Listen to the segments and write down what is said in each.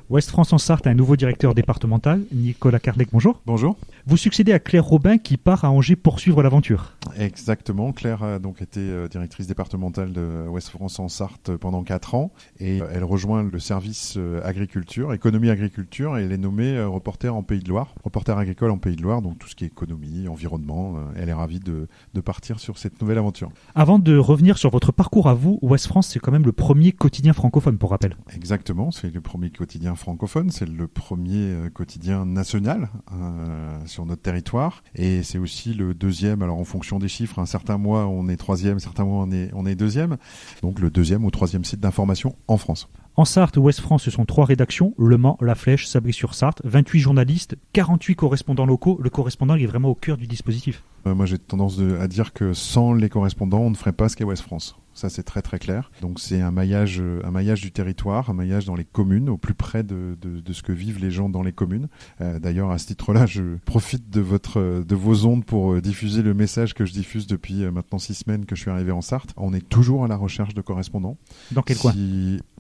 Ouest France en Sarthe a un nouveau directeur départemental, Nicolas Carnec, bonjour. Bonjour. Vous succédez à Claire Robin qui part à Angers poursuivre l'aventure. Exactement. Claire a donc été directrice départementale de Ouest France en Sarthe pendant 4 ans et elle rejoint le service agriculture, économie agriculture, et elle est nommée reporter en Pays de Loire, reporter agricole en Pays de Loire, donc tout ce qui est économie, environnement. Elle est ravie de partir sur cette nouvelle aventure. Avant de revenir sur votre parcours à vous, Ouest France, c'est quand même le premier quotidien francophone, pour rappel. Exactement, c'est le premier quotidien francophone, c'est le premier quotidien national sur notre territoire, et c'est aussi le deuxième, alors en fonction des chiffres, certains mois on est troisième, certains mois on est deuxième, donc le deuxième ou troisième site d'information en France. En Sarthe, Ouest France, ce sont 3 rédactions, Le Mans, La Flèche, Sabri-sur-Sarthe, 28 journalistes, 48 correspondants locaux. Le correspondant il est vraiment au cœur du dispositif. Moi j'ai tendance à dire que sans les correspondants, on ne ferait pas ce qu'est Ouest France. Ça, c'est très très clair. Donc c'est un maillage du territoire, un maillage dans les communes, au plus près de ce que vivent les gens dans les communes. D'ailleurs, à ce titre-là, je profite de vos ondes pour diffuser le message que je diffuse depuis maintenant 6 semaines que je suis arrivé en Sarthe. On est toujours à la recherche de correspondants. Dans quel coin ?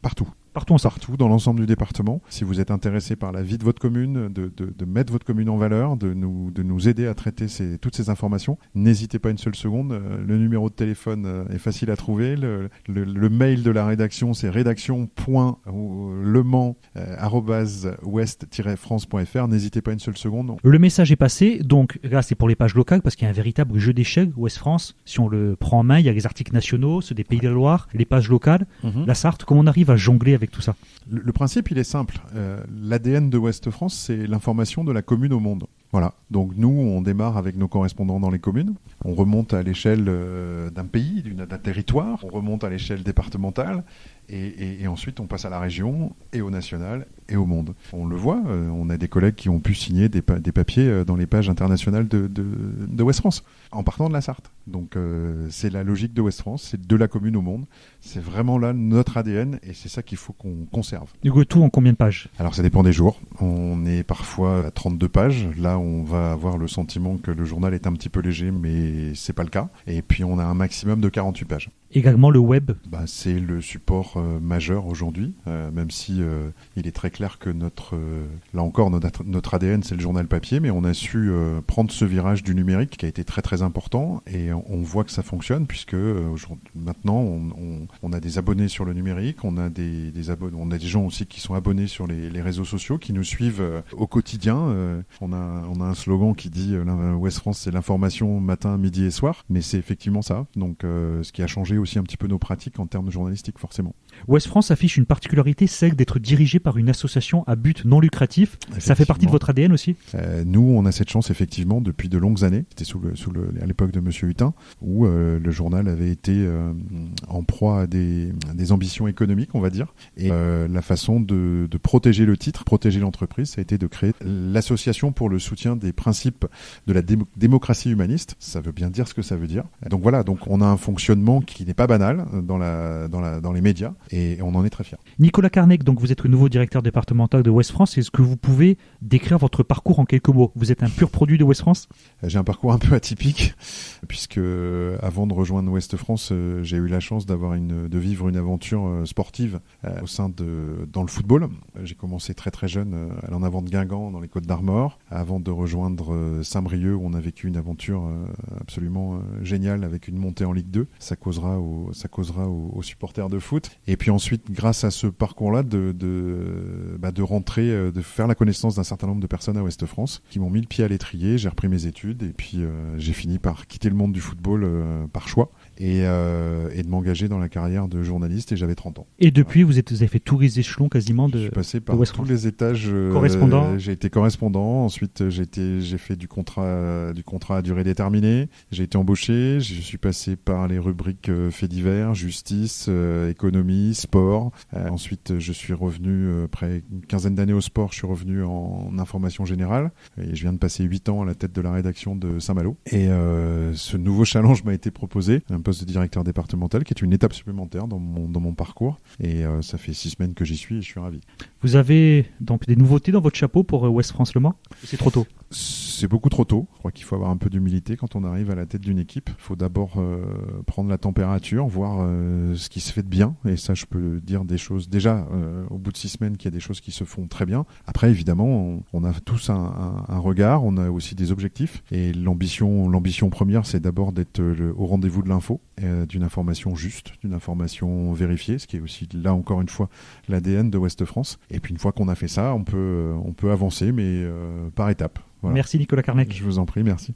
Partout. Partout en Sarthe. Partout, dans l'ensemble du département. Si vous êtes intéressé par la vie de votre commune, de mettre votre commune en valeur, de nous aider à traiter toutes ces informations, n'hésitez pas une seule seconde. Le numéro de téléphone est facile à trouver. Le mail de la rédaction, c'est rédaction.lemans@ouest-france.fr. N'hésitez pas une seule seconde. Le message est passé. Donc là, c'est pour les pages locales parce qu'il y a un véritable jeu d'échecs. Ouest France, si on le prend en main, il y a les articles nationaux, ceux des Pays de la Loire, les pages locales. La Sarthe, comment on arrive à jongler avec tout ça ? Le principe, il est simple. L'ADN de Ouest France, c'est l'information de la commune au monde. Voilà. Donc nous, on démarre avec nos correspondants dans les communes. On remonte à l'échelle d'un pays, d'un territoire. On remonte à l'échelle départementale. Et ensuite, on passe à la région et au national et au monde. On le voit, on a des collègues qui ont pu signer des papiers dans les pages internationales de Ouest France, en partant de la Sarthe. Donc c'est la logique de Ouest France, c'est de la commune au monde. C'est vraiment là notre ADN et c'est ça qu'il faut qu'on conserve. Du coup, tout en combien de pages ? Alors ça dépend des jours. On est parfois à 32 pages. Là, on va avoir le sentiment que le journal est un petit peu léger, mais c'est pas le cas. Et puis on a un maximum de 48 pages. Également le web ? C'est le support majeur aujourd'hui, même si il est très clair que là encore notre ADN c'est le journal papier, mais on a su prendre ce virage du numérique qui a été très très important et on voit que ça fonctionne puisque maintenant on a des abonnés sur le numérique, on a des gens aussi qui sont abonnés sur les réseaux sociaux, qui nous suivent au quotidien. On a un slogan qui dit Ouest France c'est l'information matin, midi et soir, mais c'est effectivement ça. Donc ce qui a changé aussi un petit peu nos pratiques en termes journalistiques forcément. Ouest France affiche une particularité, celle d'être dirigée par une association à but non lucratif. Ça fait partie de votre ADN aussi ? Nous, on a cette chance effectivement depuis de longues années. C'était à l'époque de Monsieur Hutin, où le journal avait été en proie à des ambitions économiques, on va dire. Et la façon de protéger le titre, protéger l'entreprise, ça a été de créer l'association pour le soutien des principes de la démocratie humaniste. Ça veut bien dire ce que ça veut dire. Donc voilà, on a un fonctionnement qui n'est pas banal dans les médias. Et on en est très fiers. Nicolas Carnec, donc vous êtes le nouveau directeur départemental de Ouest France. Est-ce que vous pouvez décrire votre parcours en quelques mots ? Vous êtes un pur produit de Ouest France ? J'ai un parcours un peu atypique, puisque avant de rejoindre Ouest France, j'ai eu la chance de vivre une aventure sportive dans le football. J'ai commencé très très jeune à l'en avant de Guingamp, dans les Côtes-d'Armor, avant de rejoindre Saint-Brieuc, où on a vécu une aventure absolument géniale avec une montée en Ligue 2. Ça causera aux supporters de foot. Et puis ensuite, grâce à ce parcours-là, de rentrer, de faire la connaissance d'un certain nombre de personnes à Ouest France qui m'ont mis le pied à l'étrier. J'ai repris mes études et puis j'ai fini par quitter le monde du football par choix et de m'engager dans la carrière de journaliste. Et j'avais 30 ans. Et depuis, vous avez fait tous les échelons quasiment de. Je suis passé par tous les étages. Correspondant. J'ai été correspondant. Ensuite, j'ai fait du contrat à durée déterminée. J'ai été embauché. Je suis passé par les rubriques faits divers, justice, économie, sport. Ensuite, je suis revenu après une quinzaine d'années au sport. Je suis revenu en information générale et je viens de passer 8 ans à la tête de la rédaction de Saint-Malo. Et ce nouveau challenge m'a été proposé, un poste de directeur départemental, qui est une étape supplémentaire dans mon parcours. Et ça fait 6 semaines que j'y suis et je suis ravi. Vous avez donc des nouveautés dans votre chapeau pour Ouest France Le Mans ? C'est trop tôt ? C'est beaucoup trop tôt. Je crois qu'il faut avoir un peu d'humilité quand on arrive à la tête d'une équipe. Il faut d'abord prendre la température, voir ce qui se fait de bien. Et ça, je peux dire des choses déjà au bout de 6 semaines qu'il y a des choses qui se font très bien. Après, évidemment, on a tous un regard, on a aussi des objectifs. Et l'ambition première, c'est d'abord d'être au rendez-vous de l'info, d'une information juste, d'une information vérifiée, ce qui est aussi là encore une fois l'ADN de Ouest France. Et puis une fois qu'on a fait ça, on peut avancer, mais par étapes. Voilà. Merci Nicolas Carnec. Je vous en prie, merci.